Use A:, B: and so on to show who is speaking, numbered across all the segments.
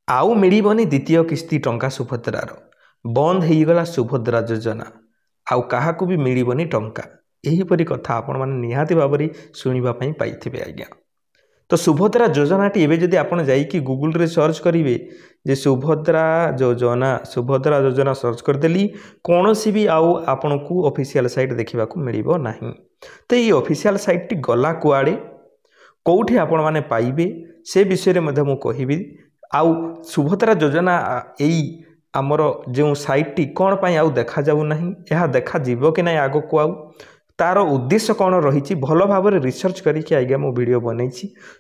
A: आउ मिलबनी द्वितीय किस्ती टंका सुभद्रार बंद होगला सुभद्रा योजना आउ क्या भी मिलबनी टंका यहीपरी कथा आपण मैंने निहाती भाव शुणापी पाई आज्ञा। तो सुभद्रा योजनाटी एवं जदि आप गूगल रे सर्च करेंगे जे सुभद्रा योजना सर्च करदेली कौन सी भी आउ आपण को ऑफिशियल साइट देखा मिल ना। तो ये ऑफिशियल साइट टी गला कुआड़े कौटी आपण मैंने पाइबे से विषय में मुझे कहबी। आउ सुभद्रा योजना यही आमर जो साइट टी कौन पाई आउ देखा जाऊ नहीं, यह देखा जीव कि नहीं आग को आउ तार उद्देश्य कौन रही भल भाव रिसर्च करके आज्ञा मु वीडियो बनई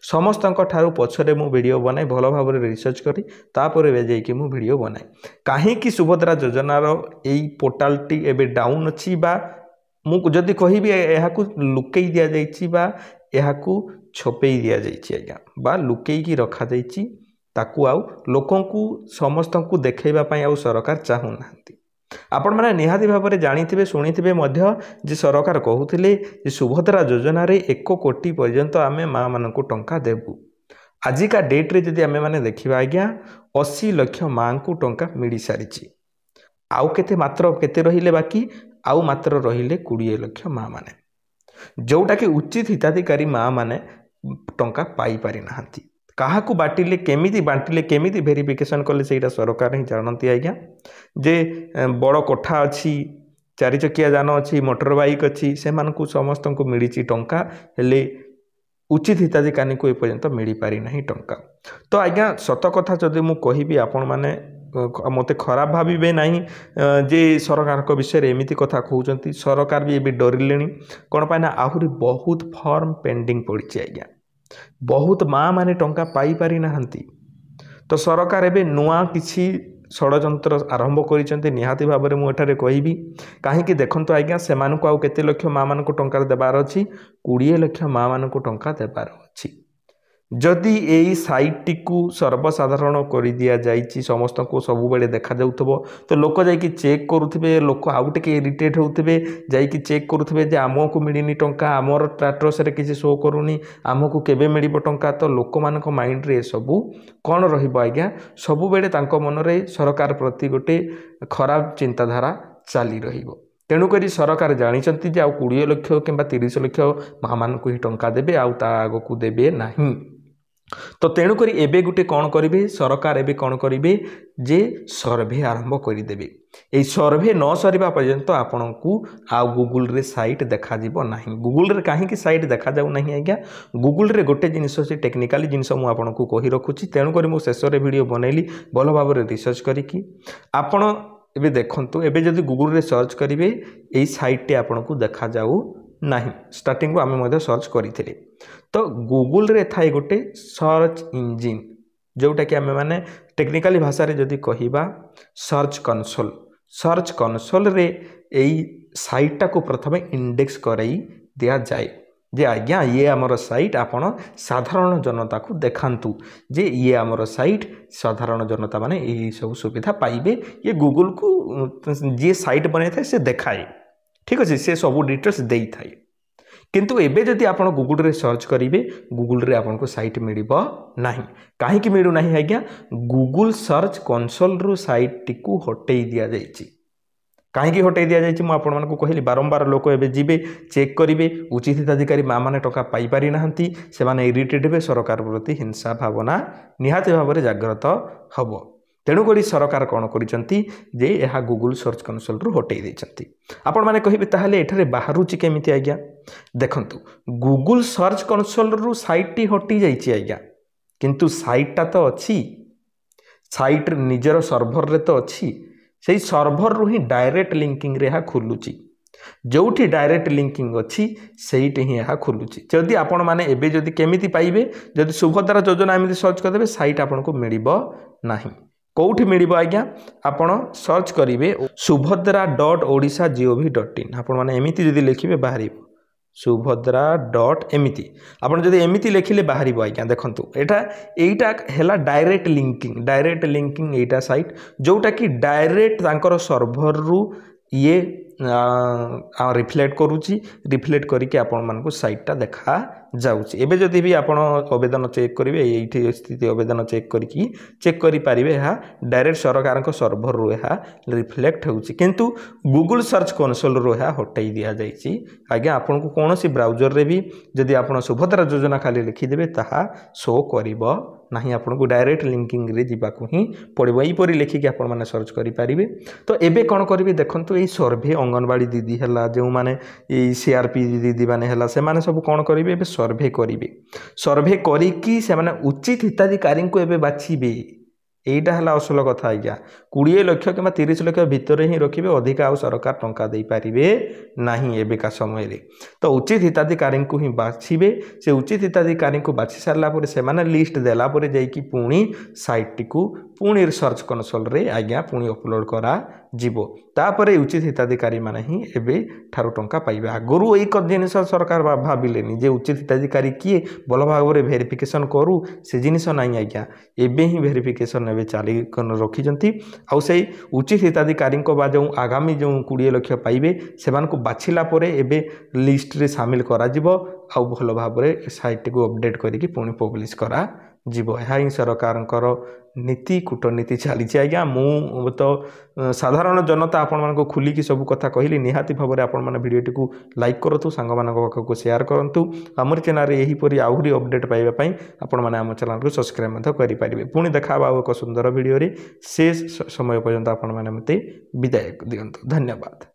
A: समस्त पछरे मु वीडियो बनाए भल भाव रिसर्च करी तापर जाइए मु वीडियो बनाए कहीं सुभद्रा योजनार यही पोर्टाल टी एबे डाउन अच्छी बा मुझे कहबी यह लुकई दि जाकू छपे दि जाइए बा लुकई रखा जाइए ताकू आउ लोकों को समस्त को देखैबा आउ सरकार चाहूना। आपण मैंने निहाती भाव में जानी शुणी जे सरकार कहते सुभद्रा योजना रे 1 कोटी पर्यंत आम माँ मान को टंका देबू। आजिका डेट्रे जदि आम मैंने देखा आज्ञा 80 लाख माँ को टंका मिल सारी आउ केते मात्र केते रहिले बाकी आउ मात्र रहिले 20 लाख माँ माने जोटा कि उचित हिताधिकारी माँ माने टंका पाई पारि नाहंती। क्या बाटिले केमिति वेरिफिकेशन कले से सरकार ही जानती आज्ञा। जे बड़ कोठा अच्छी 4 चकिया जान अच्छी मोटर बाइक अच्छी से समस्त को मिली टंका हेले उचित हिताधिकारी को एपर्यंत मिल पारि नहीं टंका। तो आज्ञा सत कथा जदि मु कहबी आपण माने मते खराब भावे ना जे सरकार को विषय एमती कथा कहते सरकार भी ये डरिले कौन पाए ना आहरी बहुत फॉर्म पेंडिंग पड़ी आज्ञा बहुत माँ माने टंका पाई पारि नाहंती। तो सरकार एबे नुआ किसी षड़यंत्र आरंभ कर निहाती भाव में मुझे कहबी कहीं देखो आज्ञा से आउ केते लक्ष माँ मान को टंका देवार अच्छी 20 लाख माँ मान को टंका देवार अच्छी। जदि यही साइट टी को सर्वसाधारण कर दिया जाइए समस्त को सब बेले देखा जाउथबो तो लोक जाइए चेक करुवे लोक आउ टे इरिटेट होते जाइए चेक करुवे जे आम को मिलनी टंका आमर स्टाटस रे किसी शो करूनी आमको केबे मिलिबो टंका। तो लोक मान माइंड रे सबू कौन रहिबो आज्ञा सबु बेले तांको मन रे सरकार प्रति गोटे खराब चिंताधारा चली रहिबो। तेणुक सरकार जानते जे आउ 20 लाख कि 30 लाख माँ मान को ही टंका देबे आउ ता आग को देबे नहीं। तो तेणुक एबे गुटे कौन करेंगे सरकार एबे कौन करेंगे जे सर्वे आरंभ करदेवे। ये सर्वे न सरिबा पर्यंत आपण को आउ गूगल रे साइट देखा जीवो नहीं। गूगल रे कहीं साइट देखा जाऊ नहीं आज्ञा गूगल रे गोटे जिनिस से टेक्निकाली जिनिस मु आपन को कहि रखुची तेणुक मु शेष रे वीडियो बनैली भल भाव रे रिसर्च करिकी आपण एबे देखंतु एबे जदि गूगल रे सर्च करिवे एई साइट टे आपण को देखा जाऊ नहीं। स्टार्टिंग को आम सर्च करते तो गूगल रे थाए गोटे सर्च इंजिन जोटा कि आम मैंने टेक्निकाली भाषा रे जदि कहिबा सर्च कंसोल रे यही साइटा को प्रथम इंडेक्स कराई दिया जाए जे आज्ञा ये आमर साइट आपण साधारण जनता को देखांतु जे ये आमर साइट साधारण जनता माने यही सब सुविधा पाइबे। ये गूगल को जी साइट बने थाए से देखाए ठीक अच्छे से सब डिटेल्स दे थाए किंतु एबे जदि आपण गूगल रे सर्च करेंगे गूगल रे आपन को साइट मिलिबो नहीं। कहीं मिलू नहीं आज्ञा गूगल सर्च कंसोल रु साइट टी को हटई दिया जाइए। कहीं हटई दि जाइए मुझे आपण को कहली बारंबार लोक एबे जीवे चेक करेंगे उचित हिताधिकारी माँ मैंने टंका पाई पारि नाहंती से इरिटेट हे सरकार प्रति हिंसा भावना निहाती भाव में जागृत हम। तेणुक सरकार कौन करिसंती जे यह गूगल सर्च कंसोल रु हटई देइसंती। आपण माने कहिबे ताहले एठारे बाहरुची केमिति आज्ञा देखंतु गूगल सर्च कंसोल रु साइट टी हटई जाइछि आज्ञा किंतु साइट ता तो अच्छी साइट निजर सर्भर रे तो अच्छी से सर्भर रु ही डायरेक्ट लिंकिंग रे खुलुची जोठी डायरेक्ट लिंकिंग अच्छी सेठी ही यह खुलुची। जदि आपण माने एबे जदि केमिति पाइबे जदि सुभद्रा योजना एमिति सर्च करदेबे साइट आपण को मिलिबो नाही। कौटी मिल आज्ञा आपण सर्च करेंगे subhadra.odisha.gov.in आपण मैंने एमती जदि लिखे बाहर सुभद्रा डॉट एमती आपड़ जब एमती लिखिले बाहर आज्ञा देखो एटा है डायरेक्ट लिंकिंग एटा साइट जोटा कि डायरेक्ट सर्भर रु ये रिफ्लेक्ट करुच्ची रिफ्लेक्ट करके आपण साइटा देखा जाऊँगी एवं जदि भी आप आवेदन चेक करेंगे ये स्थिति आवेदन चेक करके चेक करेंगे यह डायरेक्ट सरकार सर्भर रू यह रिफ्लेक्ट होची किंतु गूगल सर्च कनसोल रू यह हटाई दि जाइए आज्ञा आपन को कौन सी ब्राउजर रे भी जदि आप सुभद्रा योजना खाली लिखिदेवे ताहा शो करिबो नहीं आपन को डायरेक्ट लिंकिंग रे जीवाकू ही पड़ो यहीपर लिखिकी आप सर्च करेंगे तो एबे कौन करेंगे देखो ये सर्भे अंगनवाड़ी दीदी है जो मैंने सीआरपी दीदी मैंने है से सब कौन करेंगे सर्भे करेंगे सर्भे करी से उचित हिताधिकारी को एबे बाछिबे एटा है असल कथा आज्ञा 20 लाख कि 30 लाख भितर ही रखिए अधिका आउ सरकार टंका दे पारिबे नहीं एबेका समय रे तो उचित हिताधिकारी को ही बाछिबे से उचित हिताधिकारी को बाछि सारला पर से माने लिस्ट देला पर जाइकी पुणी साइट को पुणी सर्च कनसोल रे आज्ञा पुणी अपलोड करा जीवो तापरे उचित हिताधिकारी माने ही एबे ठारो टंका पाइबे आगरु एक जिनिस सरकार भाविलेनी जे उचित हिताधिकारी किए भल भाव में भेरिफिकेशन करू से जिनिस नहीं आज्ञा एबे ही भेरिफिकेशन एबे चाली रखिजंती आउ से उचित हिताधिकारी बा जो आगामी जो 20 लाख पाइबे सेमान को बाछिला परे एबे लिस्ट रे शामिल करा जिवो आउ भल भाव में साइट को अपडेट करिकी पुणी पब्लिश करा जीवो यह ही सरकार नीति कूटनीति चली आज्ञा मु तो साधारण जनता आपण मानको खुलिकी सब कथा कहली निहाती भाव में आपण माने वीडियो को लाइक करतु सांग मानक पाखक शेयर करंतु हमर चैनल रे एही परी आहुरी अपडेट पाइबा पई आपण माने हम चैनल को सब्सक्राइब मध्य करि परिबे पुणी देखाबा एक सुंदर वीडियो रे शेष समय पर्यंत आपण माने मते विदाय दियंतु धन्यवाद।